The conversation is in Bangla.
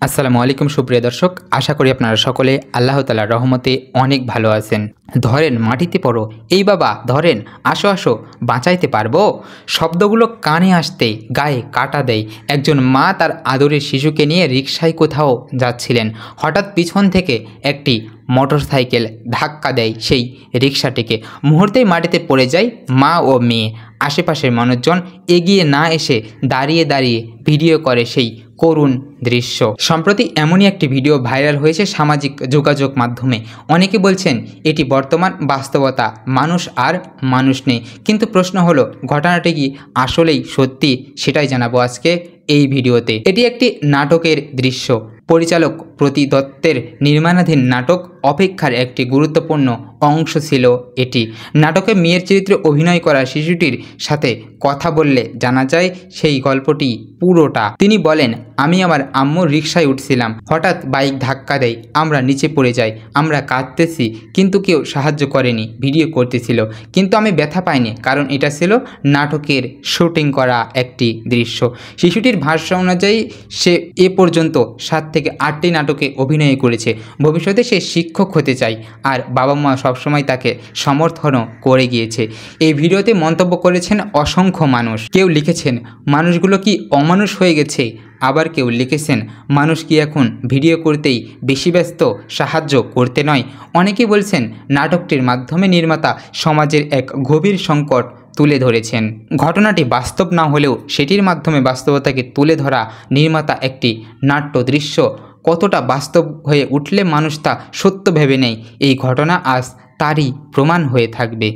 আসসালামু আলাইকুম সুপ্রিয় দর্শক, আশা করি আপনারা সকলে আল্লাহ তাআলার রহমতে অনেক ভালো আছেন। ধরেন মাটিতে পড়ো, এই বাবা ধরেন, আসো আসো, বাঁচাইতে পারবো। শব্দগুলো কানে আসতেই গায়ে কাটা দেয়। একজন মা তার আদরের শিশুকে নিয়ে রিকশায় কোথাও যাচ্ছিলেন। হঠাৎ পিছন থেকে একটি মোটরসাইকেল ধাক্কা দেয় সেই রিকশাটিকে। মুহূর্তেই মাটিতে পড়ে যায় মা ও মেয়ে। আশেপাশের মানুষজন এগিয়ে না এসে দাঁড়িয়ে দাঁড়িয়ে ভিডিও করে সেই করুণ দৃশ্য। সম্প্রতি এমনই একটি ভিডিও ভাইরাল হয়েছে সামাজিক যোগাযোগ মাধ্যমে। অনেকে বলছেন এটি বর্তমান বাস্তবতা, মানুষ আর মানুষ নেই। কিন্তু প্রশ্ন হলো, ঘটনাটি কি আসলেই সত্যি? সেটাই জানাবো আজকে এই ভিডিওতে। এটি একটি নাটকের দৃশ্য। পরিচালক প্রতি দত্তের নির্মাণাধীন নাটক অপেক্ষার একটি গুরুত্বপূর্ণ অংশ ছিল এটি। নাটকে মেয়ের চরিত্রে অভিনয় করা শিশুটির সাথে কথা বললে জানা যায় সেই গল্পটি পুরোটা। তিনি বলেন, আমি আমার আম্মুর রিকশায় উঠছিলাম, হঠাৎ বাইক ধাক্কা দেয়, আমরা নিচে পড়ে যাই, আমরা কাঁদতেছি কিন্তু কেউ সাহায্য করেনি, ভিডিও করতেছিল কিন্তু আমি ব্যথা পাইনি, কারণ এটা ছিল নাটকের শুটিং করা একটি দৃশ্য। শিশুটির ভাষ্য অনুযায়ী সে এ পর্যন্ত 7 থেকে 8টি নাটকে অভিনয় করেছে। ভবিষ্যতে সে শিক্ষক হতে চায়, আর বাবা মা সবসময় তাকে সমর্থনও করে গিয়েছে। এই ভিডিওতে মন্তব্য করেছেন অসংখ্য মানুষ। কেউ লিখেছেন, মানুষগুলো কি অমানুষ হয়ে গেছে? আবার কেউ লিখেছেন, মানুষ কি এখন ভিডিও করতেই বেশি ব্যস্ত, সাহায্য করতে নয়? অনেকে বলছেন নাটকটির মাধ্যমে নির্মাতা সমাজের এক গভীর সংকট তুলে ধরেছেন। ঘটনাটি বাস্তব না হলেও সেটির মাধ্যমে বাস্তবতাকে তুলে ধরা নির্মাতা একটি নাট্য দৃশ্য কতটা বাস্তব হয়ে উঠলে মানুষ তা সত্য ভেবে নেয়, এই ঘটনা আজ তারই প্রমাণ হয়ে থাকবে।